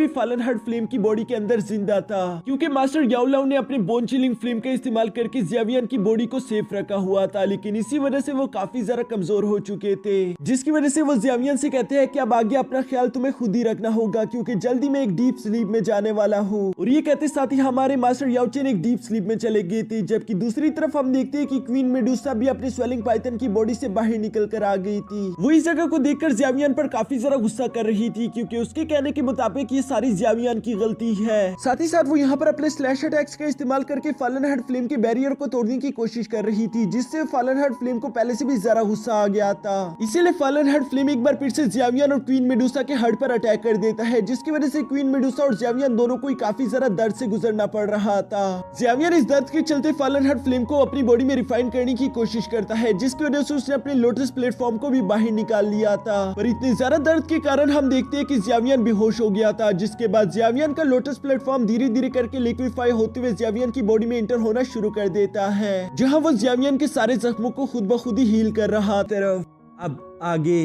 भी fallen heart flame की body के अंदर जिंदा था, क्योंकि मास्टर याओलाओ ने अपने बोन चिलिंग फ्लेम का इस्तेमाल करके ज़ियावियन की बॉडी को सेफ रखा हुआ था। लेकिन इसी वजह से वो काफी ज्यादा कमजोर हो चुके थे, जिसकी वजह से वो ज़ियावियन से कहते हैं कि अब आगे अपना ख्याल तुम्हें खुद ही रखना होगा, क्योंकि जल्दी मैं एक डीप स्लीप में जाने वाला हूँ। और ये कहते साथ ही हमारे मास्टर याओ चेन एक डीप स्लीप में चले गए थे। जबकि दूसरी तरफ हम देखते हैं कि क्वीन मेडुसा भी अपने स्वेलिंग पाइथन की बॉडी से बाहर निकल कर आ गई थी। वो इस जगह को देखकर ज़ियावियन पर काफी ज्यादा गुस्सा कर रही थी, क्योंकि उसके कहने के मुताबिक ये सारी ज़ियावियन की गलती है। साथ ही साथ वो यहाँ पर अपने स्लैश अटैक्स का इस्तेमाल करके फॉलन हार्ट फ्लेम के बैरियर को तोड़ने की कोशिश कर रही थी, जिससे फॉलन हार्ट फ्लेम को पहले से भी ज्यादा गुस्सा आ गया था। इसीलिए फॉलन हार्ट फ्लेम एक बार फिर से ज़ियावियन और क्वीन मेडुसा के हार्ट पर अटैक कर देता है, जिसकी वजह से क्वीन मेडुसा और ज़ियावियन दोनों को काफी ज्यादा दर्द से गुजरना पड़ रहा था। ज़ियावियन इस दर्द के चलते फॉलन हार्ट फ्लेम को अपनी बॉडी में रिफाइन करने की कोशिश करता है, जिसकी वजह से उसने अपने लोटस प्लेटफॉर्म को भी बाहर निकाल लिया था। पर इतने ज्यादा दर्द के कारण हम देखते हैं कि ज़ियावियन बेहोश हो गया था, जिसके बाद ज़ियावियन का लोटस प्लेटफॉर्म धीरे धीरे करके लिक्विफाई होते हुए ज़ियावियन की बॉडी में एंटर होना शुरू कर देता है, जहां वो ज़ियावियन के सारे जख्मों को खुद ब खुद ही हील कर रहा था। अब आगे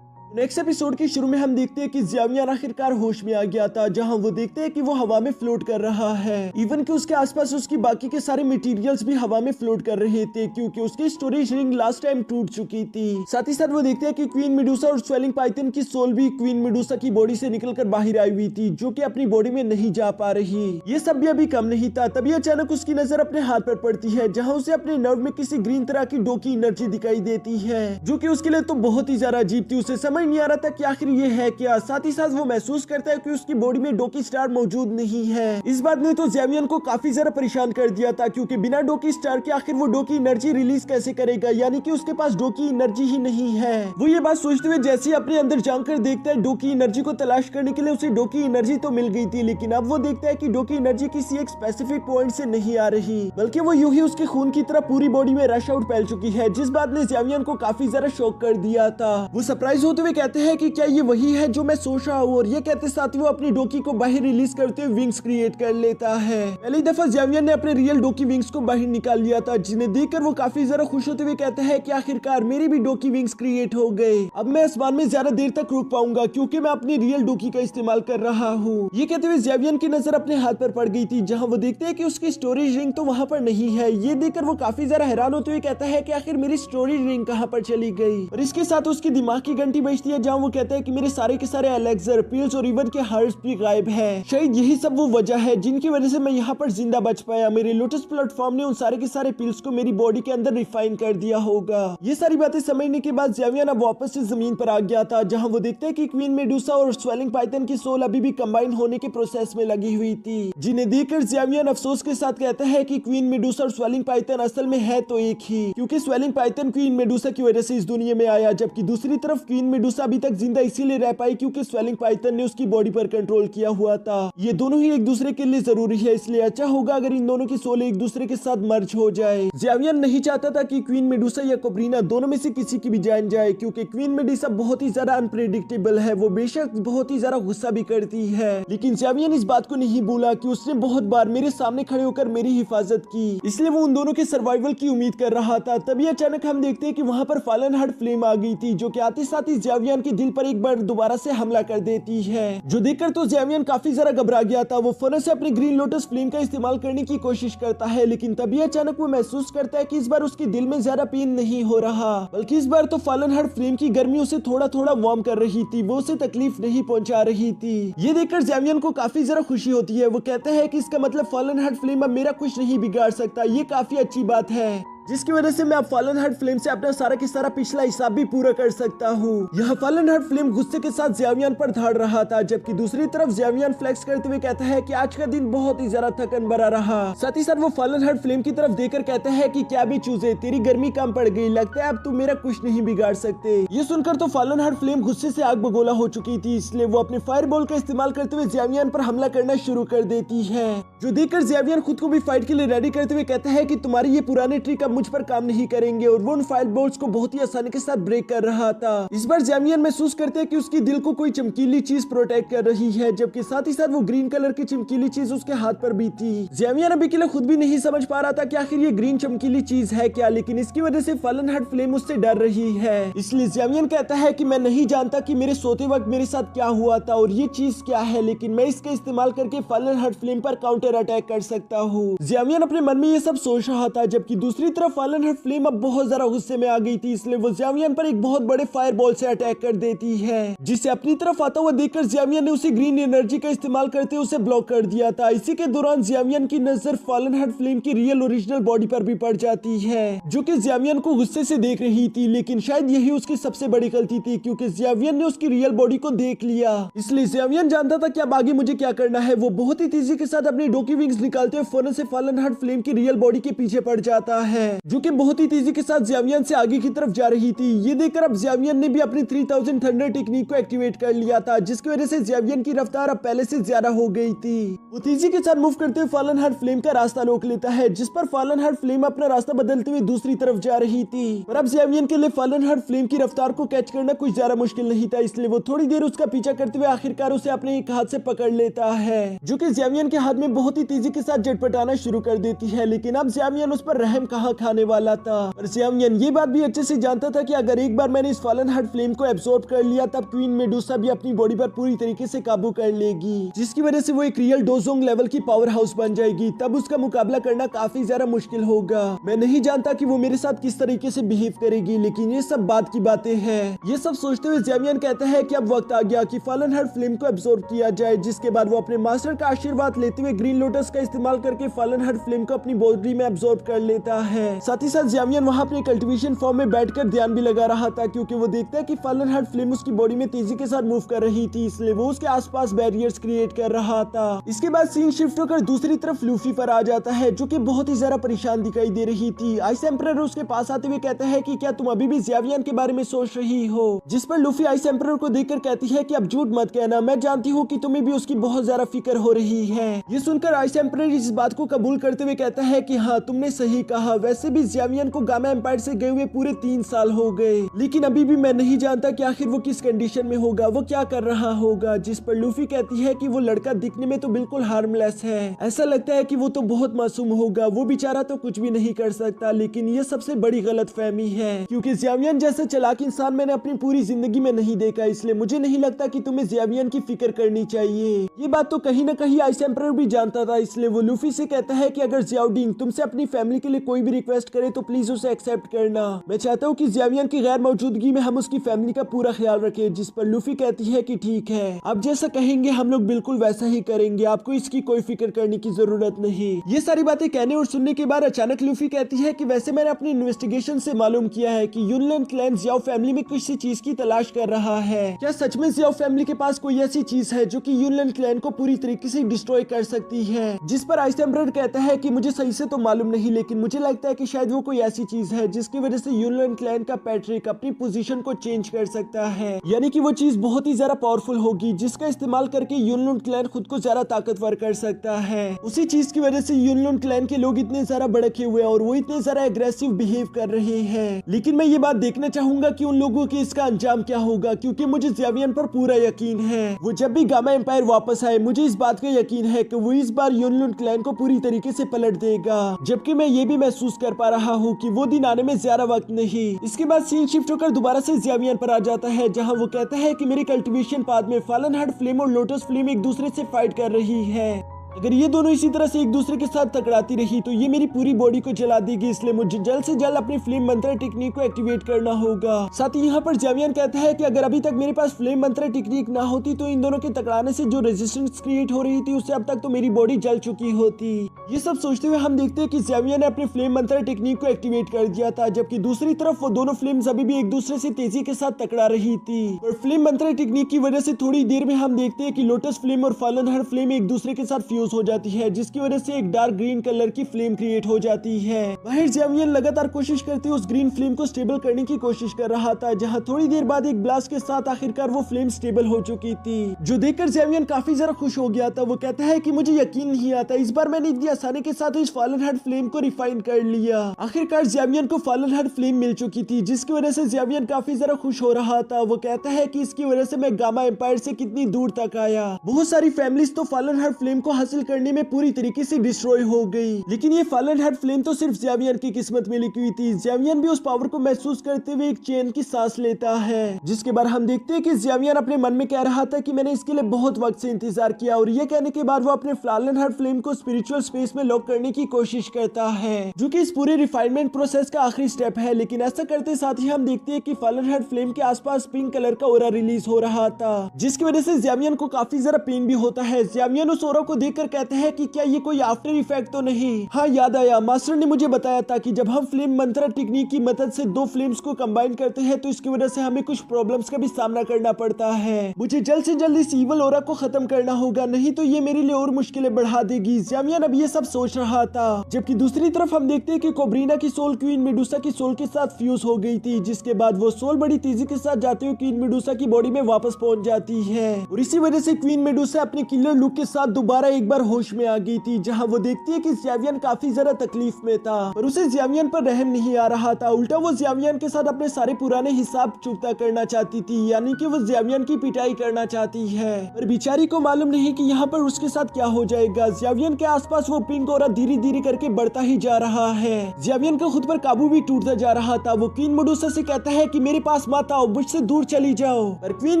नेक्स्ट एपिसोड के शुरू में हम देखते हैं कि ज़ियावियन आखिरकार होश में आ गया था, जहां वो देखते हैं कि वो हवा में फ्लोट कर रहा है। इवन कि उसके आसपास उसकी बाकी के सारे मटेरियल्स भी हवा में फ्लोट कर रहे थे, क्योंकि उसकी स्टोरेज रिंग लास्ट टाइम टूट चुकी थी। साथ ही साथ वो देखते हैं कि क्वीन मेडुसा और स्वेलिंग पाइथन की सोल भी क्वीन मेडुसा की बॉडी से निकलकर बाहर आई हुई थी, जो कि अपनी बॉडी में नहीं जा पा रही। ये सब भी अभी कम नहीं था, तभी अचानक उसकी नजर अपने हाथ पर पड़ती है, जहाँ उसे अपने नर्व में किसी ग्रीन तरह की डो की एनर्जी दिखाई देती है, जो की उसके लिए तो बहुत ही ज्यादा अजीब थी। उसे समझ नहीं आ रहा था कि आखिर ये है क्या। साथ ही साथ वो महसूस करता है कि उसकी बॉडी में डोकी स्टार मौजूद नहीं है। इस बात ने तो ज़ियावियन को काफी ज्यादा परेशान कर दिया था, क्योंकि बिना डोकी स्टार के आखिर वो डोकी एनर्जी रिलीज कैसे करेगा, यानी कि उसके पास डोकी एनर्जी ही नहीं है। वो ये बात सोचते हुए जैसे अपने अंदर जानकर देखता है डोकी एनर्जी को तलाश करने के लिए उसे डोकी एनर्जी तो मिल गई थी, लेकिन अब वो देखता है कि डोकी एनर्जी किसी एक स्पेसिफिक पॉइंट से नहीं आ रही, बल्कि वो यूं ही उसके खून की तरह पूरी बॉडी में रश आउट फैल चुकी है, जिस बात ने ज़ियावियन को काफी ज्यादा शॉक कर दिया था। वो सरप्राइज होते हुए कहते हैं कि क्या ये वही है जो मैं सोच रहा हूँ, और ये कहते साथ ही वो अपनी डोकी को बाहर रिलीज करते हुए विंग्स क्रिएट कर लेता है। पहली दफा ज़ियावियन ने अपने रियल डोकी विंग्स को बाहर निकाल लिया था, जिन्हें देखकर वो काफी ज्यादा खुश होते हुए कहता है कि आखिरकार मेरी भी डोकी विंग्स क्रिएट हो गए। अब मैं आसमान में ज्यादा देर तक रुक पाऊंगा, क्योंकि मैं अपनी रियल डोकी का इस्तेमाल कर रहा हूँ। ये कहते हुए ज़ियावियन की नजर अपने हाथ पर पड़ गई थी, जहाँ वो देखते हैं कि उसकी स्टोरेज रिंग तो वहाँ पर नहीं है। ये देखकर वो काफी ज्यादा हैरान होते हुए कहता है कि आखिर मेरी स्टोरेज रिंग कहाँ पर चली गई। और इसके साथ उसकी दिमाग की घंटी बजती है, जहाँ वो कहता है कि मेरे सारे के सारे एलेक्सर, पिल्स और इवन के हार्ट्स भी गायब है। शायद यही सब वो वजह है जिनकी वजह से मैं यहाँ पर जिंदा बच पाया। मेरे लोटस प्लेटफॉर्म ने उन सारे के सारे पिल्स को मेरी बॉडी के अंदर रिफाइन कर दिया होगा। ये सारी बातें समझने के बाद ज़ियावियन अब वापस से जमीन पर आ गया था, जहाँ वो देखते हैं कि क्वीन मेडुसा और स्वेलिंग पाइथन की सोल अभी भी कंबाइन होने के प्रोसेस में लगी हुई थी, जिन्हें देखकर ज़ियावियन अफसोस के साथ कहता है कि क्वीन मेडुसा और स्वेलिंग पाइथन असल में है तो एक ही, क्योंकि स्वेलिंग पाइथन क्वीन मेडुसा की वजह से इस दुनिया में आया, जबकि दूसरी तरफ क्वीन मेडुसा अभी तक जिंदा इसीलिए रह पाई क्योंकि स्वेलिंग पाइथन ने उसकी बॉडी पर कंट्रोल किया हुआ था। ये दोनों ही एक दूसरे के लिए जरूरी है, इसलिए अच्छा होगा अगर इन दोनों की सोल एक दूसरे के साथ मर्ज हो जाए। ज़ियावियन नहीं चाहता था कि क्वीन मेडुसा या कोब्रिना दोनों में से किसी की भी जान जाए, क्योंकि क्वीन मेडुसा बहुत ही ज्यादा अनप्रेडिक्टेबल है। वो बेशक बहुत ही ज्यादा गुस्सा भी करती है, लेकिन ज़ियावियन इस बात को नहीं भूला कि उसने बहुत बार मेरे सामने खड़े होकर मेरी हिफाजत की, इसलिए वो उन दोनों के सर्वाइवल की उम्मीद कर रहा था। तभी अचानक हम देखते हैं कि वहाँ पर फॉलन हार्ट फ्लेम आ गई थी, जो कि आते साथ ही ज़ियावियन के दिल पर एक बार दोबारा से हमला कर देती है, जो देखकर तो ज़ियावियन काफी ज्यादा घबरा गया था। वो फौरन से अपने ग्रीन लोटस फ्लेम का इस्तेमाल करने की कोशिश करता है, लेकिन तभी अचानक वो महसूस करता है कि इस बार उसके दिल में ज्यादा पेन नहीं हो रहा, बल्कि इस बार तो फॉलन हार्ट फ्लेम की गर्मी उसे थोड़ा थोड़ा वार्म कर रही थी, वो उसे तकलीफ नहीं पहुंचा रही थी। ये देखकर ज़ियावियन को काफी ज्यादा खुशी होती है। वो कहता है कि इसका मतलब फॉलन हार्ट फ्लेम अब मेरा कुछ नहीं बिगाड़ सकता। ये काफी अच्छी बात है, जिसकी वजह से मैं अब फॉलन हार्ट फ्लेम से अपना सारा की सारा पिछला हिसाब भी पूरा कर सकता हूँ। यह फॉलन हार्ट फ्लेम गुस्से के साथ ज़ियावियन पर धाड़ रहा था, जबकि दूसरी तरफ ज़ियावियन फ्लेक्स करते हुए कहता है कि आज का दिन बहुत ही ज्यादा थकन भरा रहा। साथ ही साथ वो फॉलन हार्ट फ्लेम की तरफ देखकर कहता है कि क्या भी चूजे, तेरी गर्मी कम पड़ गई, लगता है अब तुम मेरा कुछ नहीं बिगाड़ सकते। ये सुनकर तो फॉलन हार्ट फ्लेम गुस्से से आग बगोला हो चुकी थी, इसलिए वो अपने फायर बॉल का इस्तेमाल करते हुए ज़ियावियन पर हमला करना शुरू कर देती है, जो देखकर ज़ियावियन खुद को भी फाइट के लिए रेडी करते हुए कहता है कि तुम्हारी ये पुरानी ट्रिक अब मुझ पर काम नहीं करेंगे और वो उन फायर बोल्ट्स को बहुत ही आसानी के साथ ब्रेक कर रहा था। इस बार ज़ेवियन महसूस करते हैं कि उसकी दिल को कोई चमकीली चीज प्रोटेक्ट कर रही है, जबकि साथ ही साथ वो ग्रीन कलर की चमकीली चीज उसके हाथ पर भी थी। ज़ेवियन अभी के लिए खुद भी नहीं समझ पा रहा था कि आखिर ये ग्रीन चमकीली चीज है क्या, लेकिन इसकी वजह से फलन हार्ट फ्लेम उससे डर रही है। इसलिए ज़ेवियन कहता है कि मैं नहीं जानता कि मेरे सोते वक्त मेरे साथ क्या हुआ था और ये चीज क्या है, लेकिन मैं इसका इस्तेमाल करके फलन हार्ट फ्लेम पर काउंटर अटैक कर सकता हूँ। ज़ेवियन अपने मन में ये सब सोच रहा था, जबकि दूसरी तरफ फलन हार्ट फ्लेम अब बहुत ज्यादा गुस्से में आ गई थी, इसलिए वो ज़ेवियन पर एक बहुत बड़े फायर बॉल से अटैक कर देती है, जिसे अपनी तरफ आता हुआ देखकर ज़ेवियन ने उसे ग्रीन एनर्जी का इस्तेमाल करते हुए उसे ब्लॉक कर दिया था। इसी के दौरान ज़ेवियन की नजर फलन हार्ट फ्लेम की रियल ओरिजिनल बॉडी पर भी पड़ जाती है, जो कि ज़ेवियन को गुस्से से देख रही थी, लेकिन शायद यही उसकी सबसे बड़ी गलती थी क्योंकि ज़ेवियन ने उसकी रियल बॉडी को देख लिया। इसलिए ज़ेवियन जानता था कि अब आगे मुझे क्या करना है। वो बहुत ही तेजी के साथ अपनी डोकी विंग्स निकालते हुए फौरन से फलन हार्ट फ्लेम की रियल बॉडी के पीछे पड़ जाता है, जो कि बहुत ही तेजी के साथ ज़ेवियन से आगे की तरफ जा रही थी। ये देखकर अब ज़ेवियन ने भी अपनी 3000 थंडर टेक्निक को एक्टिवेट कर लिया था, जिसकी वजह से ज़ेवियन की रफ्तार अब पहले से ज्यादा हो गई थी। वो तेजी के साथ मूव करते हुए फलन हार्ट फ्लेम का रास्ता रोक लेता है, जिस पर फलन हार्ट फ्लेम अपना रास्ता बदलते हुए दूसरी तरफ जा रही थी। पर अब ज़ेवियन के लिए फलन हार्ट फ्लेम की रफ्तार को कैच करना कुछ ज्यादा मुश्किल नहीं था, इसलिए वो थोड़ी देर उसका पीछा करते हुए आखिरकार उसे अपने एक हाथ से पकड़ लेता है, जो कि ज़ेवियन के हाथ में बहुत ही तेजी के साथ झटपटाना शुरू कर देती है। लेकिन अब ज़ेवियन उस पर रहम कहाँ खाने वाला था। और ज़ेवियन ये बात भी अच्छे से जानता था कि अगर एक बार मैंने इस फलन हार्ट फ्लेम को एब्सॉर्ब कर लिया, तब क्वीन मेडुसा भी अपनी बॉडी पर पूरी तरीके से काबू कर लेगी, जिसकी वजह से वो एक रियल डोजोंग लेवल की पावर हाउस बन जाएगी। तब उसका मुकाबला करना काफी ज्यादा मुश्किल होगा। मैं नहीं जानता कि वो मेरे साथ किस तरीके से बिहेव करेगी, लेकिन ये सब बात की बातें हैं। ये सब सोचते हुए ज़ेवियन कहता है कि अब वक्त आ गया कि फलन हार्ट फ्लेम को एब्सॉर्ब किया जाए, जिसके बाद वो अपने मास्टर का आशीर्वाद लेते हुए ग्रीन लोटस का इस्तेमाल करके फलन हार्ट फ्लेम को अपनी बॉडी में एब्सॉर्ब कर लेता है। साथ ही साथ ज़ेवियन वहाँ अपने कल्टिवेशन फॉर्म में बैठकर ध्यान भी लगा रहा था, क्योंकि वो देखता है कि फलन हार्ट फ्लेम उसकी बॉडी में तेजी के साथ मूव कर रही थी, इसलिए वो उसके आसपास बैरियर्स क्रिएट कर रहा था। इसके बाद सीन शिफ्ट होकर दूसरी तरफ लूफी पर आ जाता है, जो कि बहुत ही ज्यादा परेशान दिखाई दे रही थी। आइस एम्परर उसके पास आते हुए कहता है कि क्या तुम अभी भी ज़ेवियन के बारे में सोच रही हो, जिस पर लूफी आइस एम्परर को देखकर कहती है कि अब झूठ मत कहना, मैं जानती हूँ कि तुम्हें भी उसकी बहुत ज्यादा फिक्र हो रही है। ये सुनकर आइस एम्परर इस बात को कबूल करते हुए कहता है कि हाँ, तुमने सही कहा। वैसे भी ज़ेवियन को गामा एम्पायर से गए हुए पूरे 3 साल हो गए, लेकिन अभी भी मैं नहीं जानता कि आखिर वो किस कंडीशन में होगा, वो क्या कर रहा होगा। जिस पर लूफी कहती है कि वो लड़का दिखने में तो बिल्कुल हार्मलेस है, ऐसा लगता है कि वो तो बहुत मासूम होगा, वो बेचारा तो कुछ भी नहीं कर सकता। लेकिन ये सबसे बड़ी गलतफहमी है, क्योंकि ज़ेवियन जैसे चालाक इंसान मैंने अपनी पूरी जिंदगी में नहीं देखा, इसलिए मुझे नहीं लगता कि तुम्हें ज़ेवियन की फिक्र करनी चाहिए। ये बात तो कहीं ना कहीं आइस एम्परर भी जानता था, इसलिए वो लूफी से कहता है कि अगर ज़ियाओडिंग तुमसे अपनी फैमिली के लिए कोई भी रिक्वेस्ट करे तो प्लीज उसे एक्सेप्ट करना। मैं चाहता हूँ कि ज़ेवियन की गैर मौजूदगी में हम उसकी फैमिली का पूरा ख्याल रखें। जिस पर लूफी कहती है कि ठीक है, आप जैसा कहेंगे हम लोग बिल्कुल वैसा ही करेंगे, आपको इसकी कोई फिक्र करने की जरूरत नहीं। ये सारी बातें कहने और सुनने के बाद अचानक लूफी कहती है कि वैसे मैंने अपनी इन्वेस्टिगेशन से मालूम किया है कि यूनलैंड क्लैन ज़ियाओ फैमिली में किसी चीज की तलाश कर रहा है। क्या सच में ज़ियाओ फैमिली के पास कोई ऐसी चीज है जो कि यूनलैंड क्लैन को पूरी तरीके से डिस्ट्रॉय कर सकती है? जिस पर आइस एम्परर कहता है कि मुझे सही से तो मालूम नहीं, लेकिन मुझे लगता है कि शायद वो कोई ऐसी चीज है जिसकी वजह से यूनलैंड क्लैन का पैट्रिक अपनी पोजीशन को चेंज कर सकता है, यानी कि वो चीज बहुत ही ज्यादा पावरफुल होगी, जिसका इस्तेमाल करके यूनलैंड क्लैन खुद को ज्यादा ताकतवर कर सकता है। उसी चीज की वजह से यूनलैंड क्लैन के लोग इतने ज्यादा भड़के हुए और वो इतने ज्यादा एग्रेसिव बिहेव कर रहे हैं। लेकिन मैं ये बात देखना चाहूंगा कि उन लोगों के इसका अंजाम क्या होगा, क्योंकि मुझे ज़ेवियन पर पूरा यकीन है। वो जब भी गामा एम्पायर वापस आए, मुझे इस बात का यकीन है कि वो इस बार यूनलैंड क्लैन को पूरी तरीके से पलट देगा, जबकि मैं ये भी महसूस कर पा रहा हूँ कि वो दिन आने में ज्यादा वक्त नहीं। इसके बाद सीन शिफ्ट होकर दोबारा से ज़ेवियन पर आ जाता है, जहाँ वो कहता है कि मेरे कल्टिवेशन पाथ में फलन हार्ट फ्लेम और लोटस फ्लेम एक दूसरे से फाइट कर रही है। अगर ये दोनों इसी तरह से एक दूसरे के साथ टकराती रही तो ये मेरी पूरी बॉडी को जला देगी, इसलिए मुझे जल्द से जल्द अपनी फ्लेम मंत्र टेक्निक को एक्टिवेट करना होगा। साथ ही यहाँ पर ज़ेवियन कहता है कि अगर अभी तक मेरे पास फ्लेम मंत्र टेक्निक ना होती तो इन दोनों के टकराने से जो रेजिस्टेंस क्रिएट हो रही थी उससे अब तक तो मेरी बॉडी जल चुकी होती। ये सब सोचते हुए हम देखते हैं कि ज़ेवियन ने अपने फ्लेम मंत्र टेक्निक को एक्टिवेट कर दिया था, जबकि दूसरी तरफ वो दोनों फ्लेम्स अभी भी एक दूसरे से तेजी के साथ टकरा रही थी। और फ्लेम मंत्र टेक्निक की वजह से थोड़ी देर में हम देखते हैं कि लोटस फ्लेम और फलन हार्ट फ्लेम एक दूसरे के साथ फ्यूज हो जाती है, जिसकी वजह से एक डार्क ग्रीन कलर की फ्लेम क्रिएट हो जाती है। माहिर ज़ेवियन लगातार कोशिश करते उस ग्रीन फ्लेम को स्टेबल करने की कोशिश कर रहा था, जहां थोड़ी देर बाद एक ब्लास्ट के साथ आखिरकार वो फ्लेम स्टेबल हो चुकी थी, जो देखकर ज़ेवियन काफी ज्यादा खुश हो गया था। वो कहता है कि मुझे यकीन नहीं आता, इस बार मैंने इतनी आसानी के साथ इस फॉलन हार्ट फ्लेम को रिफाइन कर लिया। आखिरकार ज़ेवियन को फॉलन हार्ट फ्लेम मिल चुकी थी, जिसकी वजह से ज़ेवियन काफी ज्यादा खुश हो रहा था। वो कहता है कि इसकी वजह से मैं गामा एम्पायर से कितनी दूर तक आया। बहुत सारी फैमिलीज तो फॉलन हार्ट फ्लेम को हासिल करने में पूरी तरीके से डिस्ट्रॉय हो गई, लेकिन ये फॉलन हार्ट फ्लेम तो सिर्फ ज़ेवियन की किस्मत में लिखी हुई थी। ज़ेवियन भी उस पावर को महसूस करते हुए एक चैन की सांस लेता है, जिसके बाद हम देखते हैं कि ज़ेवियन अपने मन में कह रहा था कि मैंने इसके लिए बहुत वक्त से इंतजार किया, और ये कहने के बाद वो अपने फॉलन हार्ट फ्लेम को स्पिरिचुअल स्पेस में लॉक करने की कोशिश करता है, जो कि इस पूरे रिफाइनमेंट प्रोसेस का आखिरी स्टेप है। लेकिन ऐसा करते साथ ही हम देखते हैं कि फॉलन हार्ट फ्लेम के आसपास पिंक कलर का ऑरा रिलीज हो रहा था, जिसकी वजह से ज़ेवियन को काफी ज्यादा पेन भी होता है। ज़ेवियन उस ऑरा को देखकर कहते हैं कि क्या ये कोई आफ्टर इफेक्ट तो नहीं। हाँ, याद आया, मास्टर ने मुझे बताया था कि जब हम फ्लेम मंत्रा टेक्निक की मदद से दो फ्लेम्स को कंबाइन करते हैं तो इसकी वजह से हमें कुछ प्रॉब्लम्स का भी सामना करना पड़ता है। मुझे जल्द से जल्द इस ईवल ऑरा को खत्म करना होगा, नहीं तो ये मेरे लिए और मुश्किलें बढ़ा देगी। ज़ेवियन अब ये सब सोच रहा था, जबकि दूसरी तरफ हम देखते हैं कि कोब्रीना की सोल क्वीन मेडुसा की सोल के साथ फ्यूज हो गई थी, जिसके बाद वो सोल बड़ी तेजी के साथ जाते हुए क्वीन मेडुसा की बॉडी में वापस पहुंच जाती है, और इसी वजह से क्वीन मेडुसा अपने किलर लुक के साथ दोबारा एक बार होश में आ गई थी, जहां वो देखती है कि ज़ेवियन काफी ज्यादा तकलीफ में था, और उसे ज़ेवियन पर रहम नहीं आ रहा था। उल्टा वो ज़ेवियन के साथ अपने सारे पुराने हिसाब चुकता करना चाहती थी, यानी कि वो ज़ेवियन की पिटाई करना चाहती है, पर बेचारी को मालूम नहीं कि यहाँ पर उसके साथ क्या हो जाएगा। ज़ेवियन के आसपास वो पिंक ऑरा धीरे धीरे करके बढ़ता ही जा रहा है। ज़ेवियन का खुद पर काबू भी टूटता जा रहा था। वो क्वीन मेडुसा से कहता है कि मेरे पास मत आओ, मुझसे दूर चली जाओ, पर क्वीन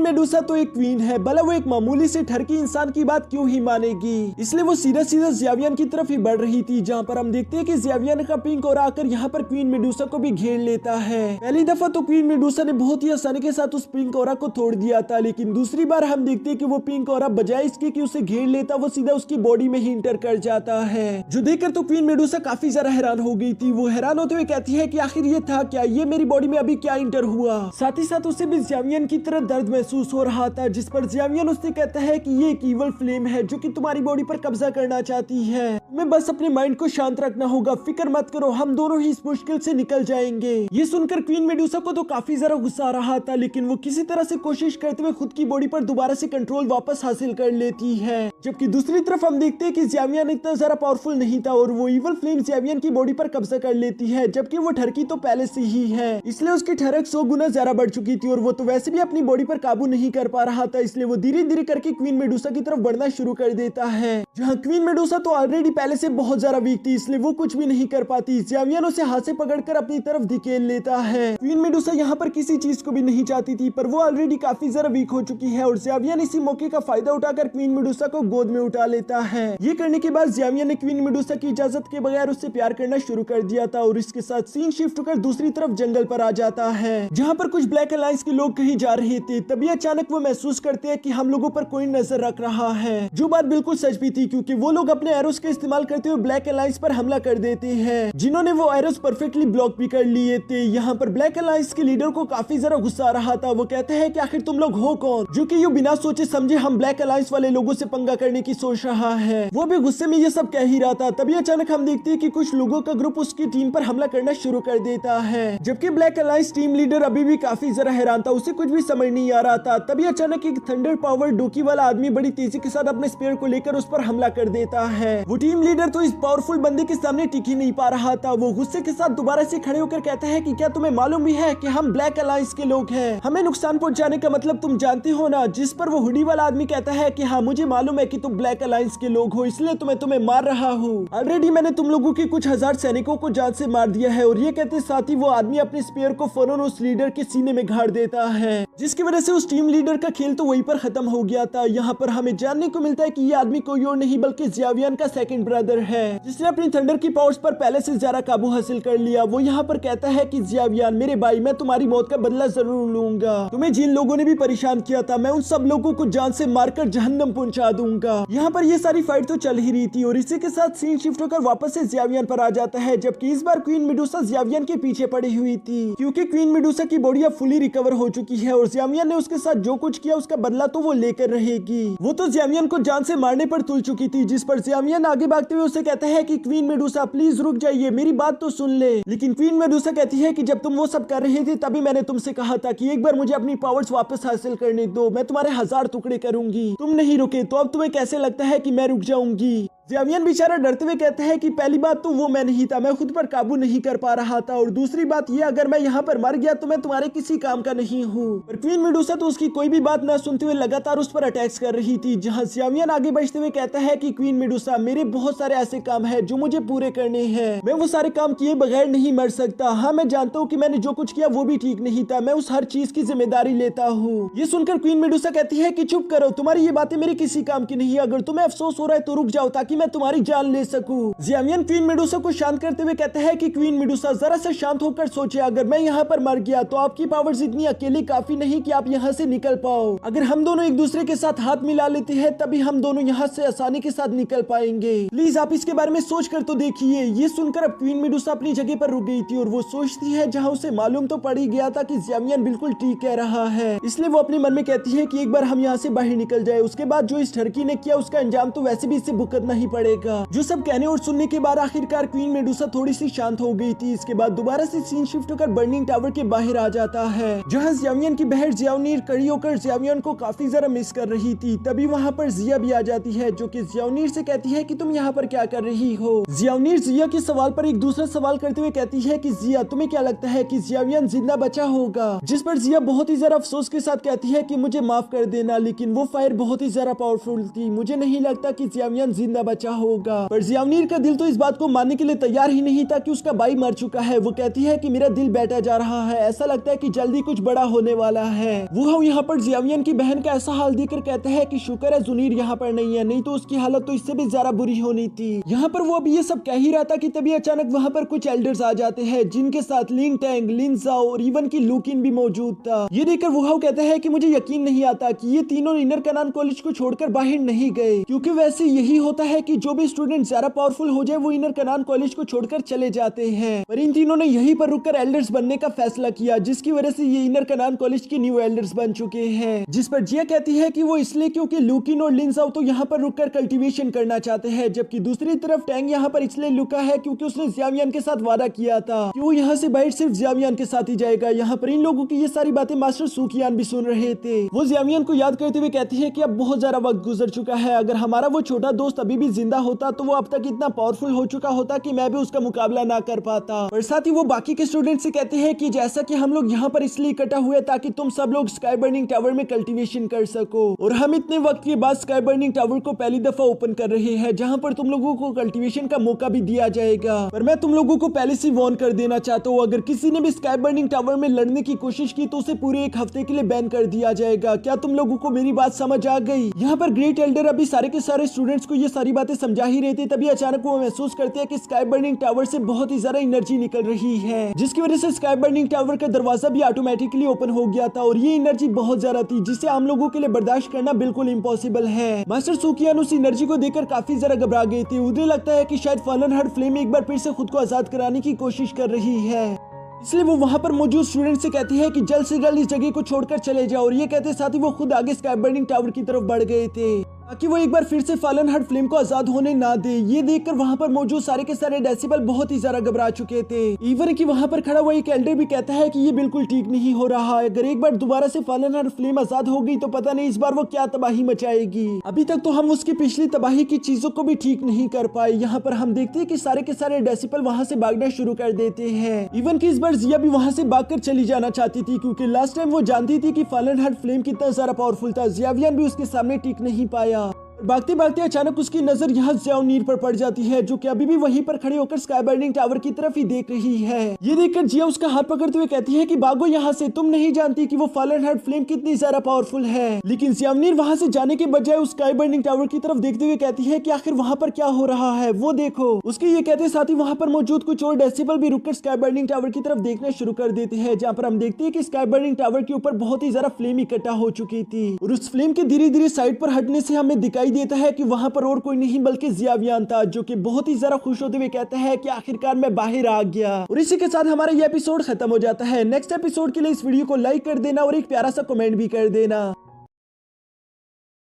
मेडुसा तो एक क्वीन है, भला वो एक मामूली से ठरकी इंसान की बात क्यों ही मानेगी। इसलिए वो सीधा सीधा ज़ेवियन की तरफ ही बढ़ रही थी, जहाँ पर हम देखते हैं कि ज़ेवियन का पिंक ऑरा आकर यहाँ पर क्वीन मेडुसा को भी घेर लेता है। पहली दफा तो क्वीन मेडुसा ने बहुत ही आसानी के साथ उस पिंक ऑरा को तोड़ दिया था, लेकिन दूसरी बार हम देखते हैं कि वो पिंक ऑरा बजाय इसके कि उसे घेर लेता, वो सीधा उसकी बॉडी में ही इंटर कर जाता है, जो देखकर तो क्वीन मेडुसा काफी ज्यादा हैरान हो गई थी। वो हैरान होते हुए कहती है कि आखिर ये था क्या, ये मेरी बॉडी में अभी क्या इंटर हुआ। साथ ही साथ उसे भी ज़ेवियन की तरह दर्द महसूस हो रहा था, जिस पर ज़ेवियन उससे कहता है कि ये एक ईवल फ्लेम है जो कि तुम्हारी बॉडी पर कब्जा करना चाहती है, तुम्हें बस अपने माइंड को शांत रखना होगा, फिक्र मत करो, हम दोनों ही इस मुश्किल से निकल जाएंगे। ये सुनकर क्वीन मेडुसा को तो काफी ज्यादा गुस्सा आ रहा था, लेकिन वो किसी तरह से कोशिश करते हुए खुद की बॉडी पर दोबारा से कंट्रोल वापस हासिल कर लेती है। जबकि दूसरी तरफ हम देखते हैं कि ज़ेवियन इतना ज्यादा पावरफुल नहीं था, और वो ईवल फ्लेम ज़ेवियन की बॉडी पर कब्जा कर लेती है, जबकि वो ठरकी तो पहले से ही है, इसलिए उसकी ठरक 100 गुना ज्यादा बढ़ चुकी थी, और वो तो वैसे भी अपनी बॉडी पर काबू नहीं कर पा रहा था। इसलिए वो धीरे धीरे करके क्वीन मेडुसा की तरफ बढ़ना शुरू कर देता है, जहाँ क्वीन मेडुसा तो ऑलरेडी पहले से बहुत ज्यादा वीक थी, इसलिए वो कुछ भी नहीं कर पाती। ज़ेवियन उसे हाथ से पकड़कर अपनी तरफ धकेल लेता है। क्वीन मेडुसा यहाँ पर किसी चीज को भी नहीं चाहती थी, पर वो ऑलरेडी काफी ज्यादा वीक हो चुकी है, और ज़ेवियन इसी मौके का फायदा उठाकर क्वीन मेडुसा को गोद में उठा लेता है। ये करने के बाद ज़ेवियन ने क्वीन मेडुसा की इजाजत के बगैर उससे प्यार करना शुरू कर दिया था, और इसके साथ सीन शिफ्ट होकर दूसरी तरफ जंगल पर आ जाता है, जहाँ पर कुछ ब्लैक अलायंस के लोग कहीं जा रहे थे। तभी अचानक वो महसूस करते हैं कि हम लोगों पर कोई नजर रख रहा है, जो बात बिल्कुल सच भी थी, क्योंकि वो लोग अपने एरोस का इस्तेमाल करते हुए ब्लैक अलायंस पर हमला कर देते हैं, जिन्होंने वो एरोस परफेक्टली ब्लॉक भी कर लिए थे। यहाँ पर ब्लैक अलायंस के लीडर को काफी ज्यादा गुस्सा आ रहा था। वो कहते हैं कि आखिर तुम लोग हो कौन, जो कि ये बिना सोचे समझे हम ब्लैक अलायंस वाले लोगों से पंगा करने की सोच रहा है। वो भी गुस्से में ये सब कह ही रहा था। तभी अचानक हम देखते हैं कि कुछ लोगों का ग्रुप उसकी टीम पर हमला करना शुरू कर देता है, जबकि ब्लैक अलायंस टीम लीडर अभी भी काफी ज्यादा हैरान था, उसे कुछ भी समझ नहीं आ रहा था। तभी अचानक एक थंडर पावर डोकी वाला आदमी बड़ी तेजी के साथ अपने स्पेयर को लेकर उस पर हमला कर देता है। वो टीम लीडर तो इस पावरफुल बंदे के सामने टिक ही नहीं पा रहा था। वो गुस्से के साथ दोबारा से खड़े होकर कहता है कि क्या तुम्हें मालूम भी है कि हम ब्लैक अलायंस के लोग हैं, हमें नुकसान पहुंचाने का मतलब तुम जानते हो ना। जिस पर वो हुडी वाला आदमी कहता है कि हाँ मुझे मालूम है कि तुम ब्लैक अलायंस के लोग हो, इसलिए तुम्हें मार रहा हूँ। ऑलरेडी मैंने तुम लोगों के कुछ हजार सैनिकों को जान से मार दिया है। और ये कहते साथ ही वो आदमी अपने स्पेयर को फौरन उस लीडर के सीने में गाड़ देता है, जिसकी वजह से उस टीम लीडर का खेल तो वहीं पर खत्म हो गया था। यहाँ पर हमें जानने को मिलता है कि ये आदमी कोई और नहीं बल्कि ज़ेवियन का सेकंड ब्रदर है, जिसने अपनी थंडर की पावर्स पर पहले से ज्यादा काबू हासिल कर लिया। वो यहाँ पर कहता है कि ज़ेवियन मेरे भाई, मैं तुम्हारी मौत का बदला जरूर लूंगा। तुम्हें जिन लोगों ने भी परेशान किया था, मैं उन सब लोगों को जान से मारकर जहन्नम पहुंचा दूंगा। जाऊंगा। यहाँ पर ये सारी फाइट तो चल ही रही थी और इसी के साथ सीन शिफ्ट होकर वापस से ज़ियावियन पर आ जाता है, जबकि इस बार क्वीन मेडुसा ज़ियावियन के पीछे पड़ी हुई थी, क्योंकि क्वीन मेडुसा की बॉडी अब फुली रिकवर हो चुकी है और ज़ियावियन ने उसके साथ जो कुछ किया उसका बदला तो वो लेकर रहेगी। वो तो ज़ियावियन को जान से मारने पर तुल चुकी थी, जिस पर ज़ियावियन आगे भागते हुए उसे कहता है कि क्वीन मेडुसा प्लीज रुक जाइए, मेरी बात तो सुन ले। लेकिन क्वीन मेडुसा कहती है कि जब तुम वो सब कर रहे थे तभी मैंने तुमसे कहा था कि एक बार मुझे अपनी पावर्स वापस हासिल करने दो, मैं तुम्हारे 1000 टुकड़े करूंगी। तुम नहीं रुके तो अब तुम्हें कैसे लगता है कि मैं रुक जाऊंगी? ज़ियावियन बेचारा डरते हुए कहता है कि पहली बात तो वो मैं नहीं था, मैं खुद पर काबू नहीं कर पा रहा था, और दूसरी बात ये अगर मैं यहाँ पर मर गया तो मैं तुम्हारे किसी काम का नहीं हूँ। पर क्वीन मेडुसा तो उसकी कोई भी बात न सुनते हुए लगातार उस पर अटैक्स कर रही थी, जहाँ ज़ियावियन आगे बढ़ते हुए कहता है कि क्वीन मेडुसा मेरे बहुत सारे ऐसे काम है जो मुझे पूरे करने हैं, मैं वो सारे काम किए बगैर नहीं मर सकता। हाँ मैं जानता हूँ कि मैंने जो कुछ किया वो भी ठीक नहीं था, मैं उस हर चीज की जिम्मेदारी लेता हूँ। ये सुनकर क्वीन मेडुसा कहती है कि चुप करो, तुम्हारी ये बातें मेरे किसी काम की नहीं, अगर तुम्हें अफसोस हो रहा है तो रुक जाओ ताकि मैं तुम्हारी जान ले सकूं। ज़ियावियन क्वीन मेडुसा को शांत करते हुए कहता है कि क्वीन मेडुसा जरा सा शांत होकर सोचे, अगर मैं यहाँ पर मर गया तो आपकी पावर्स इतनी अकेली काफी नहीं कि आप यहाँ से निकल पाओ, अगर हम दोनों एक दूसरे के साथ हाथ मिला लेते हैं तभी हम दोनों यहाँ से आसानी के साथ निकल पाएंगे, प्लीज आप इसके बारे में सोच कर तो देखिए। ये सुनकर अब क्वीन मेडुसा अपनी जगह पर रुक गई थी और वो सोचती है, जहाँ उसे मालूम तो पड़ ही गया था कि ज़ियावियन बिल्कुल ठीक कह रहा है, इसलिए वो अपने मन में कहती है कि एक बार हम यहाँ से बाहर निकल जाए, उसके बाद जो इस ठरकी ने किया उसका अंजाम तो वैसे भी इससे भुगतना ही पड़ेगा। जो सब कहने और सुनने के बाद आखिरकार क्वीन मेडुसा थोड़ी सी शांत हो गई थी। इसके बाद दोबारा से सीन शिफ्ट होकर बर्निंग टावर के बाहर आ जाता है, जहाँ ज़ियावियन की बहन ज़ियाओनीर खड़ी होकर ज़ियावियन को काफी ज्यादा मिस कर रही थी। तभी वहाँ पर जिया भी आ जाती है, जो कि ज़ियाओनीर से कहती है कि तुम यहाँ पर क्या कर रही हो। ज़ियाओनीर जिया के सवाल पर एक दूसरा सवाल करते हुए कहती है कि जिया तुम्हें क्या लगता है कि ज़ियावियन जिंदा बचा होगा? जिस पर जिया बहुत ही ज्यादा अफसोस के साथ कहती है कि मुझे माफ कर देना, लेकिन वो फायर बहुत ही ज्यादा पावरफुल थी, मुझे नहीं लगता कि ज़ियावियन जिंदा बचा होगा। पर ज़ियाओनीर का दिल तो इस बात को मानने के लिए तैयार ही नहीं था कि उसका भाई मर चुका है। वो कहती है कि मेरा दिल बैठा जा रहा है, ऐसा लगता है कि जल्दी कुछ बड़ा होने वाला है। वो यहाँ पर ज़ियावियन की बहन का ऐसा हाल देखकर कहता है कि शुक्र है ज़ुनीर यहाँ पर नहीं है, नहीं तो उसकी हालत तो इससे भी ज्यादा बुरी होनी थी। यहाँ पर वो अभी ये सब कह ही रहा था कि तभी अचानक वहाँ पर कुछ एल्डर्स आ जाते हैं, जिनके साथ लिंग टैंग, लिन ज़ाओ और इवन की लुकिन भी मौजूद था। ये देखकर वो कहता है कि मुझे यकीन नहीं आता कि ये तीनों इनर कनान कॉलेज को छोड़कर बाहर नहीं गए, क्योंकि वैसे यही होता है कि जो भी स्टूडेंट ज्यादा पावरफुल हो जाए वो इनर कनान कॉलेज को छोड़कर चले जाते हैं। पर इन तीनों ने यहीं पर रुककर एल्डर्स बनने का फैसला किया, जिसकी वजह से ये इनर कनान कॉलेज के न्यू एल्डर्स बन चुके हैं। जिस पर जिया कहती है कि वो इसलिए क्योंकि लुकिन और लिन ज़ाओ तो यहाँ पर रुककर कल्टीवेशन करना चाहते हैं, जबकि दूसरी तरफ टैंग यहाँ पर इसलिए लुका है क्योंकि उसने ज़ियावियन के साथ वादा किया था कि वो यहाँ से बाहर सिर्फ ज़ियावियन के साथ ही जाएगा। यहाँ पर इन लोगों की ये सारी बातें मास्टर सुकियान भी सुन रहे थे। वो ज़ियावियन को याद करते हुए कहती है कि अब बहुत ज्यादा वक्त गुजर चुका है, अगर हमारा वो छोटा दोस्त अभी भी जिंदा होता तो वो अब तक इतना पावरफुल हो चुका होता कि मैं भी उसका मुकाबला ना कर पाता। और साथ ही वो बाकी के स्टूडेंट से कहते हैं कि जैसा कि हम लोग यहाँ पर इसलिए इकट्ठा हुए ताकि तुम सब लोग स्काई बर्निंग टावर में कल्टीवेशन कर सको, और हम इतने वक्त के बाद स्काई बर्निंग टावर को पहली दफा ओपन कर रहे हैं, जहाँ पर तुम लोगों को कल्टीवेशन का मौका भी दिया जाएगा। पर मैं तुम लोगों को पहले से वार्न कर देना चाहता हूँ, अगर किसी ने भी स्काई बर्निंग टावर में लड़ने की कोशिश की तो उसे पूरे 1 हफ्ते के लिए बैन कर दिया जाएगा। क्या तुम लोगों को मेरी बात समझ आ गई? यहाँ पर ग्रेट एल्डर अभी सारे के सारे स्टूडेंट्स को ये सारी बातें समझा ही रहे थे, तभी अचानक वो महसूस करते हैं कि स्काई बर्निंग टावर से बहुत ही ज्यादा एनर्जी निकल रही है, जिसकी वजह से स्काई बर्निंग टावर का दरवाजा भी ऑटोमेटिकली ओपन हो गया था। और ये एनर्जी बहुत ज्यादा थी, जिसे आम लोगों के लिए बर्दाश्त करना बिल्कुल इम्पॉसिबल है। मास्टर सुकियान उस एनर्जी को देखकर काफी ज्यादा घबरा गए थे। उन्हें लगता है कि शायद फॉलन हार्ट फ्लेम एक बार फिर से खुद को आजाद कराने की कोशिश कर रही है, इसलिए वो वहाँ पर मौजूद स्टूडेंट से कहती है कि जल्द से जल्द इस जगह को छोड़कर चले जाओ। और ये कहते साथ ही वो खुद आगे स्काई बर्निंग टावर की तरफ बढ़ गए थे ताकि वो एक बार फिर से फॉलन हार्ट फ्लेम को आजाद होने ना दे। ये देखकर वहाँ पर मौजूद सारे के सारे डेसिबल बहुत ही ज्यादा घबरा चुके थे। इवन कि वहाँ पर खड़ा हुआ एक एल्डर भी कहता है कि ये बिल्कुल ठीक नहीं हो रहा है, अगर एक बार दोबारा से फॉलन हार्ट फ्लेम आजाद हो गई तो पता नहीं इस बार वो क्या तबाही मचाएगी। अभी तक तो हम उसकी पिछली तबाही की चीजों को भी ठीक नहीं कर पाए। यहाँ पर हम देखते हैं कि सारे के सारे डेसिबल वहाँ से भागना शुरू कर देते हैं। इवन कि इस बार जिया भी वहाँ से भागकर चली जाना चाहती थी, क्योंकि लास्ट टाइम वो जानती थी कि फॉलन हार्ट फ्लेम कितना ज्यादा पावरफुल था। ज़ियावियन भी उसके सामने टिक नहीं पाया। भागते भागते अचानक उसकी नजर यहाँ ज़ियाओनीर पर पड़ जाती है, जो कि अभी भी वहीं पर खड़े होकर स्काई बर्निंग टावर की तरफ ही देख रही है। ये देखकर जिया उसका हाथ पकड़ते हुए कहती है कि भागो यहाँ से, तुम नहीं जानती कि वो फॉलन हार्ट फ्लेम कितनी ज्यादा पावरफुल है। लेकिन ज़ियाओनीर वहाँ से जाने के बजाय उस स्काई बर्निंग टावर की तरफ देखते हुए कहती है कि आखिर वहाँ पर क्या हो रहा है, वो देखो। उसके ये कहते साथ ही वहाँ पर मौजूद कुछ और डेसिबल भी रुककर स्काई बर्निंग टावर की तरफ देखना शुरू कर देते हैं, जहाँ पर हम देखते हैं कि स्काई बर्निंग टावर के ऊपर बहुत ही ज्यादा फ्लेम इकट्ठा हो चुकी थी, और उस फ्लेम के धीरे धीरे साइड पर हटने से हमें दिखाई दिखाई देता है कि वहां पर और कोई नहीं बल्कि जियावियान था, जो कि बहुत ही ज्यादा खुश होते हुए कहता है कि आखिरकार मैं बाहर आ गया। और इसी के साथ हमारा ये एपिसोड खत्म हो जाता है। नेक्स्ट एपिसोड के लिए इस वीडियो को लाइक कर देना और एक प्यारा सा कमेंट भी कर देना।